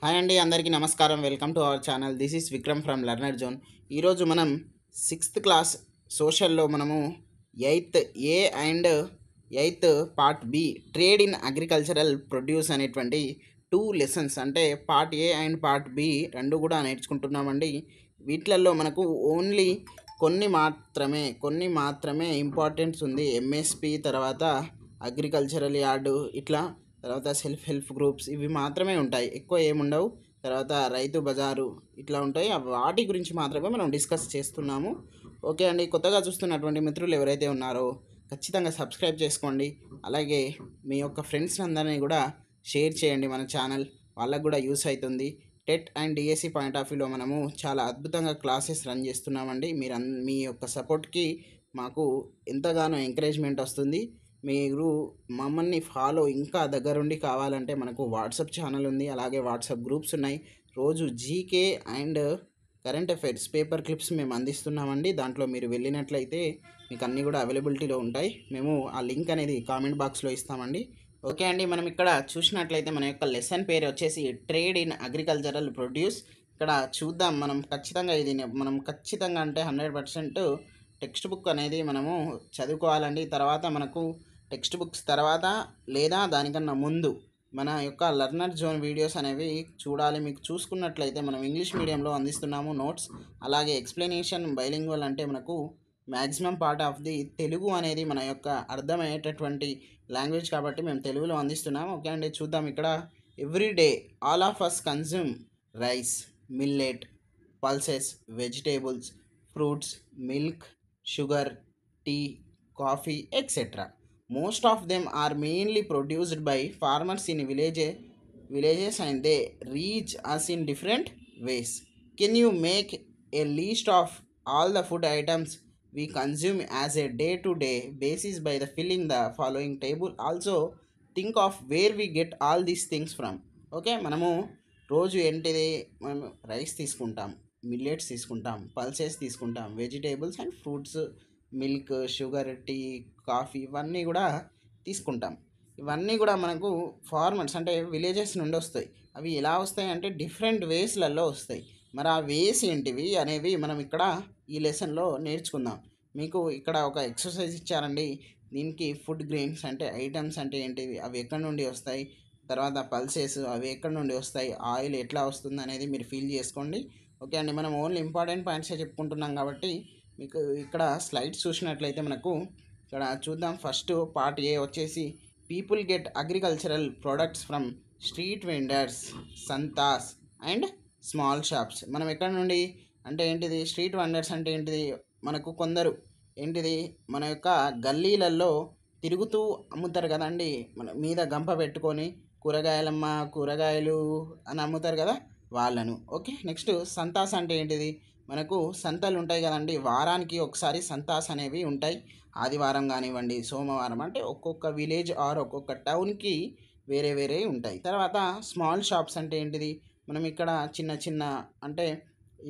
Hi అండి, అందరికీ నమస్కారం. Welcome to our channel. This is Vikram from Learner Zone. ఈరోజు మనం 6th క్లాస్ సోషల్లో మనము 8th A and 8th part B trade in agricultural produce అనేటువంటి 2 లెసన్స్ అంటే part A and part B రెండు కూడా నేర్చుకుంటున్నామండి. వీటిలలో మనకు ఓన్లీ కొన్ని మాత్రమే ఇంపార్టెన్స్ ఉంది. ఎంఎస్పి, తర్వాత అగ్రికల్చరల్ యార్డు, ఇట్లా తర్వాత సెల్ఫ్ హెల్ప్ గ్రూప్స్, ఇవి మాత్రమే ఉంటాయి, ఎక్కువ ఏముండవు. తర్వాత రైతు బజారు ఇట్లా ఉంటాయి. వాటి గురించి మాత్రమే మనం డిస్కస్ చేస్తున్నాము. ఓకే అండి, కొత్తగా చూస్తున్నటువంటి మిత్రులు ఎవరైతే ఉన్నారో ఖచ్చితంగా సబ్స్క్రైబ్ చేసుకోండి. అలాగే మీ యొక్క ఫ్రెండ్స్ అందరినీ కూడా షేర్ చేయండి. మన ఛానల్ వాళ్ళకు కూడా యూస్ అవుతుంది. TET and DSC point of వ్యూలో మనము చాలా అద్భుతంగా క్లాసెస్ రన్ చేస్తున్నామండి. మీ యొక్క సపోర్ట్కి మాకు ఎంతగానో ఎంకరేజ్మెంట్ వస్తుంది. మీరు మమ్మల్ని ఫాలో ఇంకా దగ్గరుండి కావాలంటే మనకు వాట్సాప్ ఛానల్ ఉంది, అలాగే వాట్సాప్ గ్రూప్స్ ఉన్నాయి. రోజు GK and current affairs paper clips మేము అందిస్తున్నామండి. దాంట్లో మీరు వెళ్ళినట్లయితే మీకు అన్నీ కూడా అవైలబిలిటీలో ఉంటాయి. మేము ఆ లింక్ అనేది కామెంట్ బాక్స్లో ఇస్తామండి. ఓకే అండి, మనం ఇక్కడ చూసినట్లయితే మన యొక్క లెసన్ పేరు వచ్చేసి ట్రేడ్ ఇన్ అగ్రికల్చరల్ ప్రొడ్యూస్. ఇక్కడ చూద్దాం, మనం ఖచ్చితంగా అంటే 100% టెక్స్ట్ బుక్ అనేది మనము చదువుకోవాలండి. తర్వాత మనకు టెక్స్ట్ బుక్స్ తర్వాత లేదా దానికన్నా ముందు మన యొక్క లర్నర్ జోన్ వీడియోస్ అనేవి చూడాలి. మీకు చూసుకున్నట్లయితే మనం ఇంగ్లీష్ మీడియంలో అందిస్తున్నాము నోట్స్, అలాగే ఎక్స్ప్లెనేషన్ బైలింగ్వల్, అంటే మనకు maximum part of the Telugu అనేది మన యొక్క అర్థమయ్యేటటువంటి లాంగ్వేజ్ కాబట్టి మేము తెలుగులో అందిస్తున్నాము. ఓకే అండి, చూద్దాం. ఇక్కడ everyday all of us consume rice, millet, pulses, vegetables, fruits, milk, sugar, tea, coffee, etc. Most of them are mainly produced by farmers in villages and they reach us in different ways. Can you make a list of all the food items we consume as a day-to-day basis by the filling the following table? Also, think of where we get all these things from. Okay, మనము రోజు ఏంటిది, మనం rice తీసుకుంటాం, millets తీసుకుంటాం, pulses తీసుకుంటాం, vegetables and fruits, milk, sugar, tea, coffee, ఇవన్నీ కూడా తీసుకుంటాం. ఇవన్నీ కూడా మనకు ఫార్మర్స్ అంటే విలేజెస్ నుండి వస్తాయి. అవి ఎలా వస్తాయి అంటే డిఫరెంట్ వేస్లలో వస్తాయి. మరి ఆ వేస్ ఏంటివి అనేవి మనం ఇక్కడ ఈ లెసన్లో నేర్చుకుందాం. మీకు ఇక్కడ ఒక ఎక్సర్సైజ్ ఇచ్చారండి. దీనికి ఫుడ్ గ్రెయిన్స్ అంటే ఐటమ్స్ అంటే ఏంటివి, అవి ఎక్కడి నుండి వస్తాయి, తర్వాత పల్సెస్ అవి ఎక్కడి నుండి వస్తాయి, ఆయిల్ ఎట్లా వస్తుంది అనేది మీరు ఫీల్ చేసుకోండి. ఓకే అండి, మనం ఓన్లీ ఇంపార్టెంట్ పాయింట్సే చెప్పుకుంటున్నాం కాబట్టి మీకు ఇక్కడ స్లైడ్స్ చూసినట్లయితే మనకు ఇక్కడ చూద్దాం. ఫస్ట్ పార్ట్ ఏ వచ్చేసి people get agricultural products from street vendors, santhas and small shops. మనం ఎక్కడి నుండి అంటే ఏంటిది, స్ట్రీట్ వెండర్స్ అంటే ఏంటిది, మనకు కొందరు ఏంటిది మన యొక్క గల్లీలలో తిరుగుతూ అమ్ముతారు కదండి, మన మీద గంప పెట్టుకొని కూరగాయలమ్మ కూరగాయలు అని అమ్ముతారు కదా, వాళ్ళను. ఓకే, నెక్స్ట్ సంతాస్ అంటే ఏంటిది, మనకు సంతలు ఉంటాయి కదండి, వారానికి ఒకసారి సంతాస్ అనేవి ఉంటాయి. ఆదివారం కానివ్వండి, సోమవారం, అంటే ఒక్కొక్క విలేజ్ ఆర్ ఒక్కొక్క టౌన్కి వేరే వేరే ఉంటాయి. తర్వాత స్మాల్ షాప్స్ అంటే ఏంటిది, మనం ఇక్కడ చిన్న చిన్న అంటే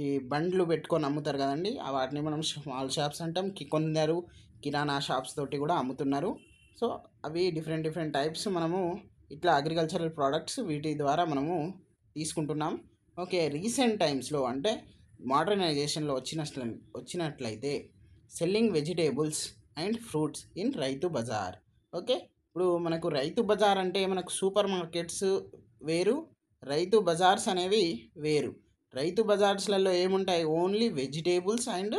ఈ బండ్లు పెట్టుకొని అమ్ముతారు కదండి, వాటిని మనం స్మాల్ షాప్స్ అంటాం. కొందరు కిరాణా షాప్స్ తోటి కూడా అమ్ముతున్నారు. సో అవి డిఫరెంట్ డిఫరెంట్ టైప్స్. మనము ఇట్లా అగ్రికల్చరల్ ప్రోడక్ట్స్ వీటి ద్వారా మనము తీసుకుంటున్నాం. ఓకే, రీసెంట్ టైమ్స్లో అంటే మోడర్నైజేషన్లో వచ్చినట్లయితే selling vegetables and fruits in Rythu Bazar. Okay, ఇప్పుడు మనకు రైతు బజార్ అంటే మనకు సూపర్ మార్కెట్స్ వేరు, రైతు బజార్స్ అనేవి వేరు. రైతు బజార్స్లలో ఏముంటాయి, ఓన్లీ వెజిటేబుల్స్ అండ్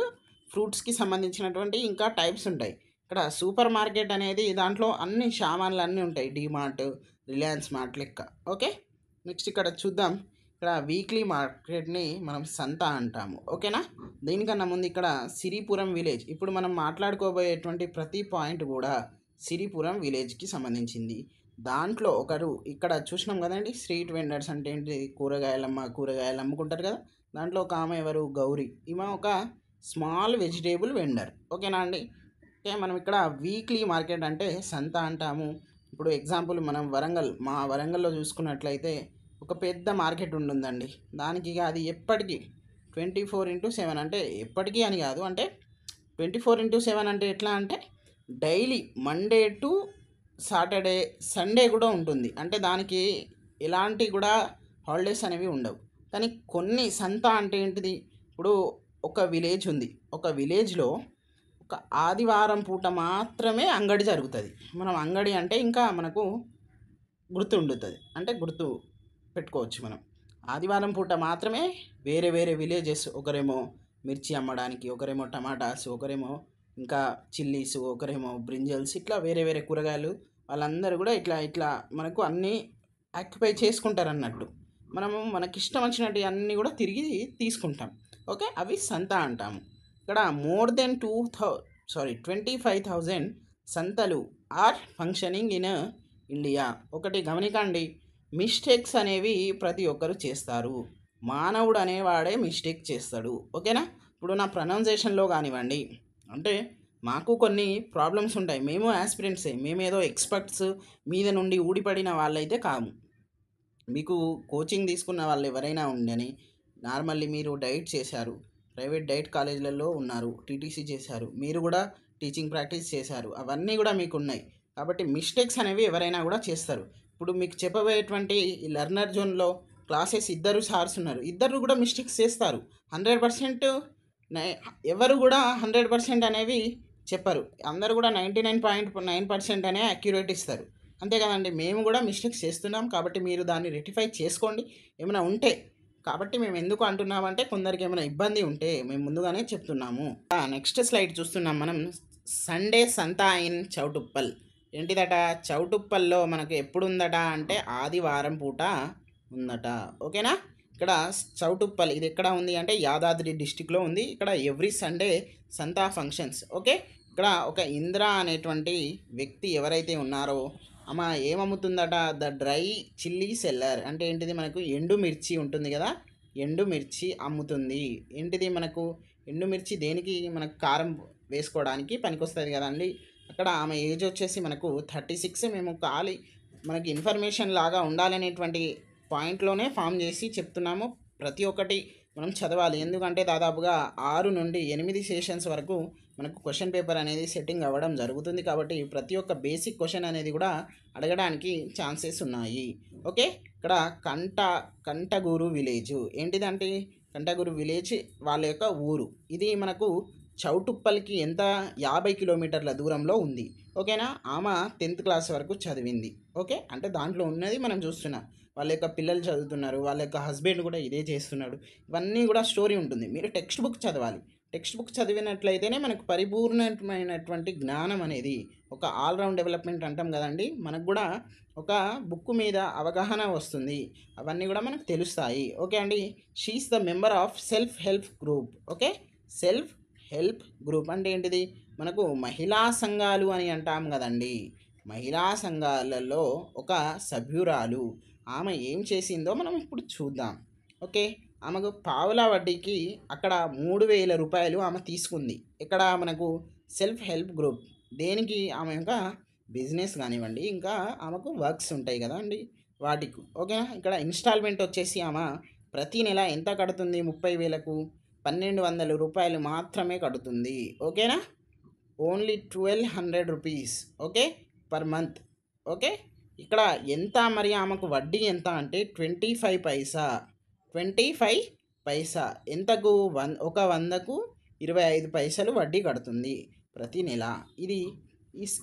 ఫ్రూట్స్కి సంబంధించినటువంటి ఇంకా టైప్స్ ఉంటాయి. ఇక్కడ సూపర్ మార్కెట్ అనేది దాంట్లో అన్ని సామాన్లు అన్నీ ఉంటాయి, డీమార్ట్, రిలయన్స్ మార్ట్ లెక్క. ఓకే, నెక్స్ట్ ఇక్కడ చూద్దాం. ఇక్కడ వీక్లీ మార్కెట్ని మనం సంత అంటాము. ఓకేనా, దీనికన్నా ముందు ఇక్కడ సిరిపురం విలేజ్, ఇప్పుడు మనం మాట్లాడుకోబోయేటువంటి ప్రతి పాయింట్ కూడా సిరిపురం విలేజ్కి సంబంధించింది. దాంట్లో ఒకరు ఇక్కడ చూసినాం కదండి, స్ట్రీట్ వెండర్స్ అంటే ఏంటి, కూరగాయలు అమ్ముకుంటారు కదా, దాంట్లో ఒక ఆమె ఎవరు, గౌరీ. ఈమె ఒక స్మాల్ వెజిటేబుల్ వెండర్. ఓకేనా అండి. ఓకే, మనం ఇక్కడ వీక్లీ మార్కెట్ అంటే సంత అంటాము. ఇప్పుడు ఎగ్జాంపుల్ మనం మా వరంగల్లో చూసుకున్నట్లయితే ఒక పెద్ద మార్కెట్ ఉంటుందండి. దానికి అది ఎప్పటికీ 24/7, అంటే ఎప్పటికీ అని కాదు, అంటే 24/7 అంటే ఎట్లా అంటే daily Monday to Saturday, Sunday కూడా ఉంటుంది. అంటే దానికి ఎలాంటి కూడా హాలిడేస్ అనేవి ఉండవు. కానీ కొన్ని సంత అంటే ఏంటిది, ఇప్పుడు ఒక విలేజ్ ఉంది. ఒక విలేజ్‌లో ఒక ఆదివారం పూట మాత్రమే అంగడి జరుగుతది. మనం అంగడి అంటే ఇంకా మనకు గుర్తుండుతది. అంటే గుర్తు పెట్టుకోవచ్చు మనం. ఆదివారం పూట మాత్రమే వేరే వేరే విలేజెస్, ఒకరేమో మిర్చి అమ్మడానికి, ఒకరేమో టమాటాస్, ఒకరేమో ఇంకా చిల్లీస్, ఒకరేమో బ్రింజల్స్, ఇట్లా వేరే వేరే కూరగాయలు వాళ్ళందరూ కూడా ఇట్లా ఇట్లా మనకు అన్నీ ఆక్యుపై చేసుకుంటారన్నట్టు. మనము మనకిష్టం వచ్చినటివి అన్నీ కూడా తిరిగి తీసుకుంటాం. ఓకే. అవి సంత అంటాము. ఇక్కడ మోర్ దెన్ 25,000 సంతలు ఆర్ ఫంక్షనింగ్ ఇన్ ఇండియా. ఒకటి గమనికండి, మిస్టేక్స్ అనేవి ప్రతి ఒక్కరు చేస్తారు. మానవుడు అనేవాడే మిస్టేక్ చేస్తాడు. ఓకేనా. ఇప్పుడు నా ప్రొనౌన్సియేషన్‌లో కానివ్వండి, అంటే మాకు కొన్ని ప్రాబ్లమ్స్ ఉంటాయి. మేము యాస్పిరెంట్సే. మేమేదో ఎక్స్‌పర్ట్స్ మీద నుండి ఊడిపడిన వాళ్ళైతే కాము. మీకు కోచింగ్ తీసుకున్న వాళ్ళు ఎవరైనా ఉండని, నార్మల్లీ మీరు డైట్ చేశారు. ప్రైవేట్ డైట్ కాలేజీలలో ఉన్నారు. టీటీసీ చేశారు. మీరు కూడా టీచింగ్ ప్రాక్టీస్ చేశారు. అవన్నీ కూడా మీకున్నాయి. కాబట్టి మిస్టేక్స్ అనేవి ఎవరైనా కూడా చేస్తారు. ఇప్పుడు మీకు చెప్పబోయేటువంటి ఈ లెర్నర్ జోన్‌లో క్లాసెస్ ఇద్దరు సార్స్ ఉన్నారు. ఇద్దరు కూడా మిస్టేక్స్ చేస్తారు. 100% నై ఎవరు కూడా 100% అనేవి చెప్పరు. అందరూ కూడా 99.9% అనే అక్యురేట్ ఇస్తారు. అంతే కదండీ. మేము కూడా మిస్టేక్స్ చేస్తున్నాం. కాబట్టి మీరు దాన్ని రెక్టిఫై చేసుకోండి. ఏమైనా ఉంటే, కాబట్టి మేము ఎందుకు అంటున్నామంటే కొందరికి ఏమైనా ఇబ్బంది ఉంటే మేము ముందుగానే చెప్తున్నాము. నెక్స్ట్ స్లైడ్ చూస్తున్నాం మనం. Sunday santha in Choutuppal. ఏంటిదట, చౌటుప్పల్లో మనకు ఎప్పుడు ఉందట అంటే ఆదివారం పూట ఉందట. ఓకేనా. ఇక్కడ చౌటుప్పల్ ఇది ఎక్కడ ఉంది అంటే యాదాద్రి డిస్టిక్లో ఉంది. ఇక్కడ ఎవ్రీ సండే సంతా ఫంక్షన్స్. ఓకే. ఇక్కడ ఒక ఇంద్ర అనేటువంటి వ్యక్తి ఎవరైతే ఉన్నారో ఆమె ఏమమ్ముతుందట, ద డ్రై చిల్లీ సెల్లర్. అంటే ఏంటిది, మనకు ఎండుమిర్చి ఉంటుంది కదా, ఎండుమిర్చి అమ్ముతుంది. ఏంటిది మనకు ఎండుమిర్చి దేనికి, మనకు కారం వేసుకోవడానికి పనికొస్తుంది కదండి. అక్కడ ఆమె ఏజ్ వచ్చేసి మనకు 36. మేము ఖాళీ మనకి ఇన్ఫర్మేషన్ లాగా ఉండాలనేటువంటి పాయింట్లోనే ఫామ్ చేసి చెప్తున్నాము. ప్రతి ఒక్కటి మనం చదవాలి. ఎందుకంటే దాదాపుగా 6 నుండి 8 సెషన్స్ వరకు మనకు క్వశ్చన్ పేపర్ అనేది సెట్టింగ్ అవ్వడం జరుగుతుంది. కాబట్టి ప్రతి ఒక్క బేసిక్ క్వశ్చన్ అనేది కూడా అడగడానికి ఛాన్సెస్ ఉన్నాయి. ఓకే. ఇక్కడ కంటగూరు విలేజ్. ఏంటిదంటే కంటగూరు విలేజ్ వాళ్ళ యొక్క ఊరు. ఇది మనకు చౌటుప్పల్కి ఎంత 50 కిలోమీటర్ల దూరంలో ఉంది. ఓకేనా. ఆమె 10th క్లాస్ వరకు చదివింది. ఓకే. అంటే దాంట్లో ఉన్నది మనం చూస్తున్నాం. వాళ్ళ యొక్క పిల్లలు చదువుతున్నారు. వాళ్ళ యొక్క హస్బెండ్ కూడా ఇదే చేస్తున్నాడు. ఇవన్నీ కూడా స్టోరీ ఉంటుంది. మీరు టెక్స్ట్ బుక్ చదవాలి. టెక్స్ట్ బుక్ చదివినట్లయితేనే మనకు పరిపూర్ణమైనటువంటి జ్ఞానం అనేది, ఒక ఆల్రౌండ్ డెవలప్మెంట్ అంటాం కదండి, మనకు కూడా ఒక బుక్ మీద అవగాహన వస్తుంది. అవన్నీ కూడా మనకు తెలుస్తాయి. ఓకే అండి. She is the member of self help group. Okay. Self help group అంటే ఏంటిది, మనకు మహిళా సంఘాలు అని అంటాం కదండి. మహిళా సంఘాలలో ఒక సభ్యురాలు. ఆమె ఏం చేసిందో మనం ఇప్పుడు చూద్దాం. ఓకే. ఆమెకు పావలా వడ్డీకి అక్కడ 3,000 రూపాయలు ఆమె తీసుకుంది. ఇక్కడ మనకు సెల్ఫ్ హెల్ప్ గ్రూప్ దేనికి, ఆమె యొక్క బిజినెస్ కానివ్వండి, ఇంకా ఆమెకు వర్క్స్ ఉంటాయి కదా అండి, వాటికి. ఓకేనా. ఇక్కడ ఇన్స్టాల్మెంట్ వచ్చేసి ఆమె ప్రతి నెల ఎంత కడుతుంది, 30,000కు 1,200 రూపాయలు మాత్రమే కడుతుంది. ఓకేనా. Only 1,200 rupees. Okay. Per month. Okay. ఇక్కడ ఎంత మరి ఆమెకు వడ్డీ ఎంత అంటే 25 పైసా. 25 పైసా ఎంతకు, ఒక 100కు 25 పైసలు వడ్డీ కడుతుంది ప్రతి నెల.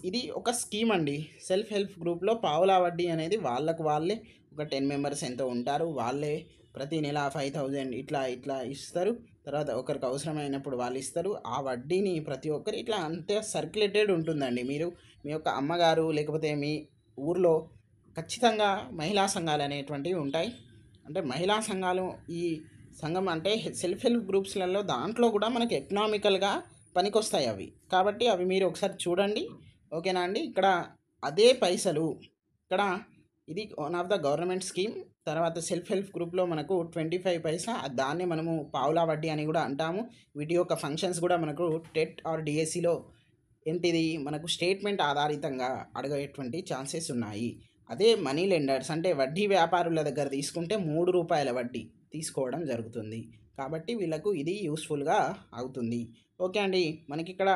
ఇది ఒక స్కీమ్ అండి. సెల్ఫ్ హెల్ప్ గ్రూప్లో పావలా వడ్డీ అనేది వాళ్ళకు వాళ్ళే, ఒక 10 మెంబర్స్ ఎంతో ఉంటారు, వాళ్ళే ప్రతి నెల 5,000 ఇట్లా ఇట్లా ఇస్తారు. తర్వాత ఒకరికి అవసరమైనప్పుడు వాళ్ళు ఇస్తారు. ఆ వడ్డీని ప్రతి ఒక్కరు ఇట్లా అంతే సర్క్యులేటెడ్ ఉంటుందండి. మీరు మీ యొక్క అమ్మగారు లేకపోతే మీ ఊర్లో ఖచ్చితంగా మహిళా సంఘాలు అనేటువంటివి ఉంటాయి. అంటే మహిళా సంఘాలు, ఈ సంఘం అంటే సెల్ఫ్ హెల్ప్ గ్రూప్స్లలో దాంట్లో కూడా మనకి ఎకనామికల్గా పనికొస్తాయి అవి. కాబట్టి అవి మీరు ఒకసారి చూడండి. ఓకేనా అండి. ఇక్కడ అదే పైసలు, ఇక్కడ ఇది one of the government scheme. తర్వాత సెల్ఫ్ హెల్ప్ గ్రూప్లో మనకు 25 పైసా, దాన్ని మనము పావులా వడ్డీ అని కూడా అంటాము. వీటి యొక్క ఫంక్షన్స్ కూడా మనకు టెట్ ఆర్ డిఎస్సిలో ఏంటిది, మనకు స్టేట్మెంట్ ఆధారితంగా అడిగేటువంటి ఛాన్సెస్ ఉన్నాయి. అదే మనీ లెండర్స్ అంటే వడ్డీ వ్యాపారుల దగ్గర తీసుకుంటే 3 రూపాయల వడ్డీ తీసుకోవడం జరుగుతుంది. కాబట్టి వీళ్ళకు ఇది యూస్ఫుల్గా అవుతుంది. ఓకే అండి. మనకి ఇక్కడ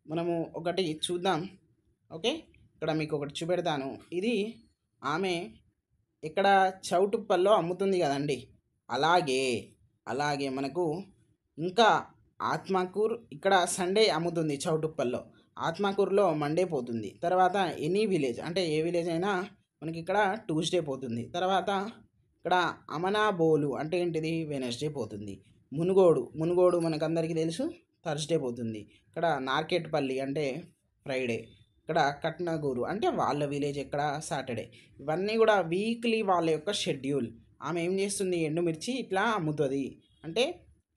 మనము ఒకటి చూద్దాం. ఓకే. ఇక్కడ మీకు ఒకటి చూపెడతాను. ఇది ఆమె ఇక్కడ చౌటుప్పల్లో అమ్ముతుంది కదండి, అలాగే అలాగే మనకు ఇంకా ఆత్మకూర్ ఇక్కడ సండే అమ్ముతుంది చౌటుప్పల్లో, ఆత్మకూరులో మండే పోతుంది, తర్వాత ఎనీ విలేజ్ అంటే ఏ విలేజ్ అయినా మనకి ఇక్కడ ట్యూస్డే పోతుంది, తర్వాత ఇక్కడ అమనాబోలు అంటే ఏంటిది వెనస్డే పోతుంది, మునుగోడు మనకందరికీ తెలుసు థర్స్డే పోతుంది, ఇక్కడ నార్కెట్పల్లి అంటే ఫ్రైడే, ఇక్కడ కట్నగూరు అంటే వాళ్ళ విలేజ్ ఎక్కడ సాటర్డే. ఇవన్నీ కూడా వీక్లీ వాళ్ళ యొక్క షెడ్యూల్. ఆమె ఏం చేస్తుంది, ఎండుమిర్చి ఇట్లా అమ్ముతుంది అంటే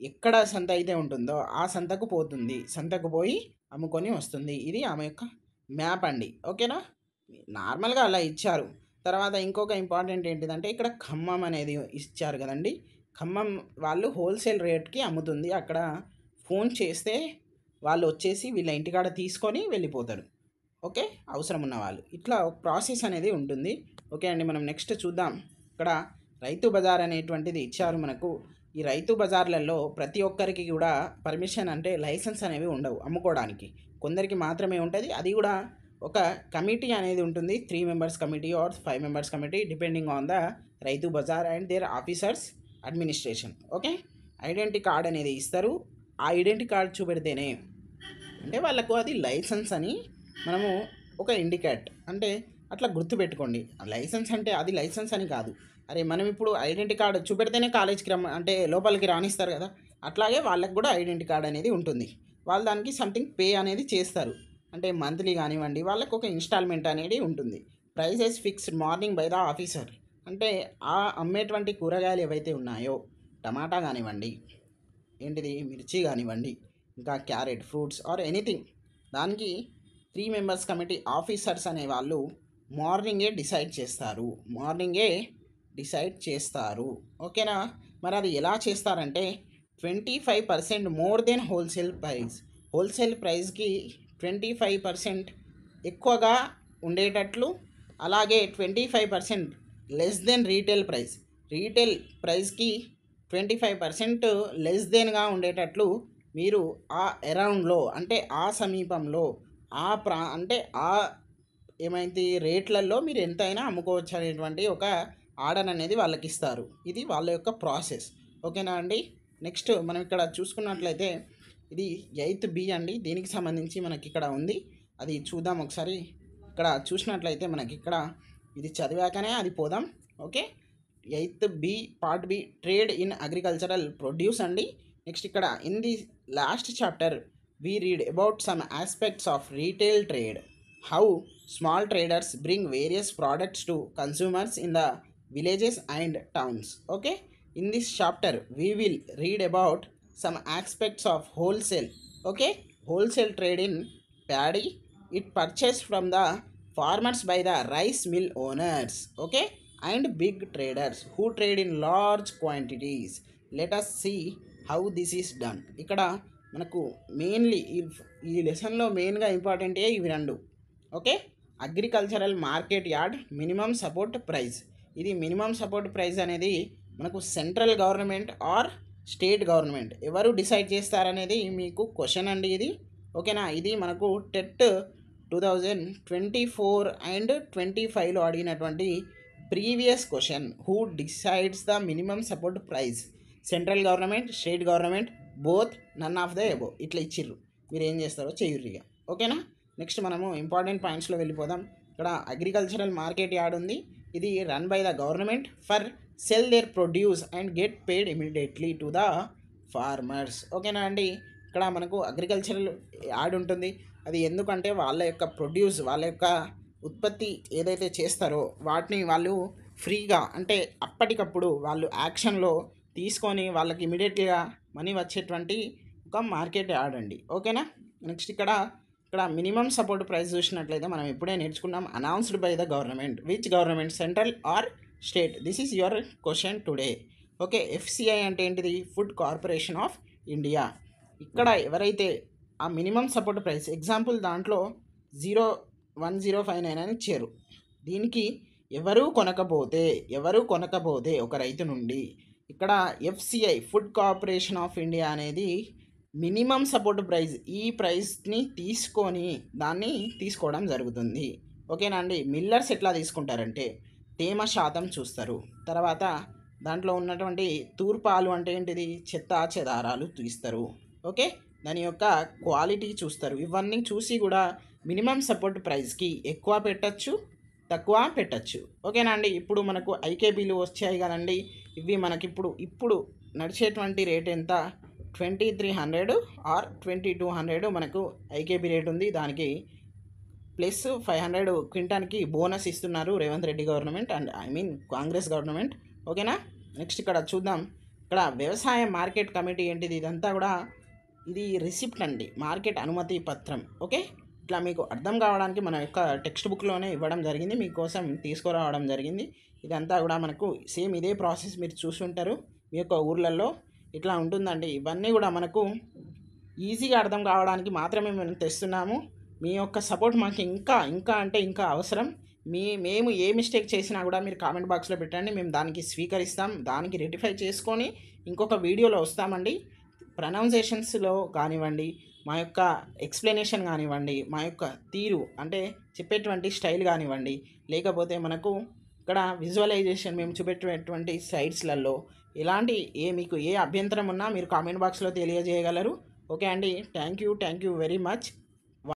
ఎక్కడ సంత అయితే ఉంటుందో ఆ సంతకు పోతుంది, సంతకు పోయి అమ్ముకొని వస్తుంది. ఇది ఆమె యొక్క మ్యాప్ అండి, ఓకేనా. నార్మల్గా అలా ఇచ్చారు. తర్వాత ఇంకొక ఇంపార్టెంట్ ఏంటిదంటే ఇక్కడ ఖమ్మం అనేది ఇచ్చారు కదండి, ఖమ్మం వాళ్ళు హోల్సేల్ రేట్కి అమ్ముతుంది. అక్కడ ఫోన్ చేస్తే వాళ్ళు వచ్చేసి వీళ్ళ ఇంటికాడ తీసుకొని వెళ్ళిపోతారు, ఓకే, అవసరం ఉన్న వాళ్ళు. ఇట్లా ప్రాసెస్ అనేది ఉంటుంది, ఓకే అండి. మనం నెక్స్ట్ చూద్దాం. ఇక్కడ రైతు బజార్ అనేటువంటిది ఇచ్చారు మనకు. ఈ రైతు బజార్లలో ప్రతి ఒక్కరికి కూడా పర్మిషన్ అంటే లైసెన్స్ అనేవి ఉండవు అమ్ముకోవడానికి, కొందరికి మాత్రమే ఉంటుంది. అది కూడా ఒక కమిటీ అనేది ఉంటుంది, 3 members committee or 5 members committee depending on the Rythu Bazar and their officers administration, okay. Identity card అనేది ఇస్తారు. ఆ ఐడెంటిటీ కార్డ్ చూపెడితేనే అంటే వాళ్ళకు అది లైసెన్స్ అని మనము ఒక ఇండికేట్ అంటే అట్లా గుర్తుపెట్టుకోండి. లైసెన్స్ అంటే అది లైసెన్స్ అని కాదు. అరే మనం ఇప్పుడు ఐడెంటిటీ కార్డు చూపెడితేనే కాలేజ్కి అంటే లోపలికి రానిస్తారు కదా, అట్లాగే వాళ్ళకి కూడా ఐడెంటిటీ కార్డ్ అనేది ఉంటుంది. వాళ్ళు దానికి సంథింగ్ పే అనేది చేస్తారు, అంటే మంత్లీ కానివ్వండి, వాళ్ళకు ఒక ఇన్స్టాల్మెంట్ అనేది ఉంటుంది. Prices fixed morning by the officer అంటే ఆ అమ్మేటువంటి కూరగాయలు ఏవైతే ఉన్నాయో, టమాటా కానివ్వండి, ఏంటిది మిర్చి కానివ్వండి, ఇంకా క్యారెట్, ఫ్రూట్స్ ఆర్ ఎనీథింగ్, దానికి 3 మెంబర్స్ కమిటీ ఆఫీసర్స్ అనే వాళ్ళు మార్నింగే డిసైడ్ చేస్తారు, ఓకేనా. మరి అది ఎలా చేస్తారంటే 25% మోర్ దెన్ హోల్సేల్ ప్రైస్కి 25% ఎక్కువగా ఉండేటట్లు, అలాగే 25% లెస్ దెన్ రీటైల్ ప్రైస్కి 25% లెస్ దెన్గా ఉండేటట్లు మీరు ఆ అరౌండ్లో అంటే ఆ సమీపంలో అంటే ఆ ఏమైంది రేట్లలో మీరు ఎంతైనా అమ్ముకోవచ్చు అనేటువంటి ఒక ఆర్డర్ అనేది వాళ్ళకి ఇస్తారు. ఇది వాళ్ళ యొక్క ప్రాసెస్, ఓకేనా అండి. నెక్స్ట్ మనం ఇక్కడ చూసుకున్నట్లయితే ఇది 8th B అండి, దీనికి సంబంధించి మనకి ఇక్కడ ఉంది, అది చూద్దాం ఒకసారి. ఇక్కడ చూసినట్లయితే మనకి ఇక్కడ ఇది చదివాకనే అది పోదాం, okay. 8th B part B trade in agricultural produce అండి. నెక్స్ట్ ఇక్కడ in the last chapter we read about some aspects of retail trade, how small traders bring various products to consumers in the villages and towns, okay. In this chapter we will read about some aspects of wholesale trade in paddy, it purchased from the farmers by the rice mill owners, okay, and big traders who trade in large quantities. Let us see how this is done. ఇక్కడ మనకు mainly ఈ లెసన్లో మెయిన్గా important ఇవి రెండు, okay. Agricultural market yard minimum support price. ఇది minimum support price అనేది మనకు central government or state government ఎవరు డిసైడ్ చేస్తారనేది మీకు క్వశ్చన్ అండి ఇది, ఓకేనా. ఇది మనకు టెట్ 2024 అండ్ 25లో అడిగినటువంటి previous question. Who decides the minimum support price, central government, state government, both, none of the above, ఇట్లా ఇచ్చిర్రు. మీరు ఏం చేస్తారో చెయ్యుర్రిగా, ఓకేనా. నెక్స్ట్ మనము ఇంపార్టెంట్ పాయింట్స్లో వెళ్ళిపోదాం. ఇక్కడ అగ్రికల్చరల్ మార్కెట్ యార్డ్ ఉంది, ఇది run by the government for sell their produce and get paid immediately to the farmers, ఓకేనా అండి. ఇక్కడ మనకు అగ్రికల్చరల్ యార్డ్ ఉంటుంది, అది ఎందుకంటే వాళ్ళ యొక్క ప్రొడ్యూస్, వాళ్ళ యొక్క ఉత్పత్తి ఏదైతే చేస్తారో వాటిని వాళ్ళు ఫ్రీగా అంటే అప్పటికప్పుడు వాళ్ళు యాక్షన్లో తీసుకొని వాళ్ళకి ఇమీడియట్గా మనీ వచ్చేటువంటి ఒక మార్కెట్ యార్డ్ అండి, ఓకేనా. నెక్స్ట్ ఇక్కడ మినిమం సపోర్ట్ ప్రైస్ చూసినట్లయితే మనం ఇప్పుడే నేర్చుకున్నాం, announced by the government. Which government, central or state? This is your question today, okay. FCI అంటే ఏంటిది, ఫుడ్ కార్పొరేషన్ ఆఫ్ ఇండియా. ఇక్కడ ఎవరైతే ఆ మినిమం సపోర్ట్ ప్రైస్ ఎగ్జాంపుల్ దాంట్లో 0.1059 అని ఇచ్చారు, దీనికి ఎవరు కొనకపోతే ఒక రైతు నుండి ఇక్కడ FCI food corporation of India అనేది మినిమం సపోర్ట్ ప్రైస్, ఈ ప్రైస్ని తీసుకొని దాన్ని తీసుకోవడం జరుగుతుంది, ఓకేనా అండి. మిల్లర్స్ ఎట్లా తీసుకుంటారంటే తేమ శాతం చూస్తారు. తర్వాత దాంట్లో ఉన్నటువంటి తూర్పాలు అంటే ఏంటిది, చెత్త చెదారాలు తీస్తారు. ఓకే, దాని యొక్క క్వాలిటీ చూస్తారు. ఇవన్నీ చూసి కూడా మినిమం సపోర్ట్ ప్రైస్కి ఎక్కువ పెట్టచ్చు, తక్కువ పెట్టచ్చు. ఓకేనా అండి. ఇప్పుడు మనకు ఐకేబీలు వచ్చాయి కదండి. ఇవి మనకి ఇప్పుడు నడిచేటువంటి రేట్ ఎంత, 2300 ఆర్ 2200 మనకు ఐకేబీ రేట్ ఉంది. దానికి ప్లస్ 500 క్వింటాన్కి బోనస్ ఇస్తున్నారు Revanth Reddy government and Congress government. ఓకేనా. నెక్స్ట్ ఇక్కడ చూద్దాం. ఇక్కడ వ్యవసాయ మార్కెట్ కమిటీ ఏంటిది, ఇదంతా కూడా ఇది రిసిప్ట్ అండి, మార్కెట్ అనుమతి పత్రం. ఓకే, ఇట్లా మీకు అర్థం కావడానికి మన యొక్క టెక్స్ట్ బుక్లోనే ఇవ్వడం జరిగింది, మీకోసం తీసుకురావడం జరిగింది. ఇదంతా కూడా మనకు సేమ్ ఇదే ప్రాసెస్ మీరు చూసుంటారు మీ యొక్క ఊర్లలో. ఇట్లా ఉంటుందండి. ఇవన్నీ కూడా మనకు ఈజీగా అర్థం కావడానికి మాత్రమే మేము తెస్తున్నాము. మీ యొక్క సపోర్ట్ మాకు ఇంకా అవసరం. మేము ఏ మిస్టేక్ చేసినా కూడా మీరు కామెంట్ బాక్స్లో పెట్టండి, మేము దానికి స్వీకరిస్తాం, దానికి రెక్టిఫై చేసుకొని ఇంకొక వీడియోలో వస్తామండి. ప్రొనౌన్సియేషన్స్లో కానివ్వండి, మా యొక్క ఎక్స్ప్లెనేషన్ కానివ్వండి, మా యొక్క తీరు అంటే చెప్పేటువంటి స్టైల్ కానివ్వండి, లేకపోతే మనకు ఇక్కడ విజువలైజేషన్ మేము చూపెట్టేటువంటి సైట్స్లలో ఎలాంటి మీకు ఏ అభ్యంతరం ఉన్నా మీరు కామెంట్ బాక్స్లో తెలియజేయగలరు. ఓకే అండి. Thank you very much.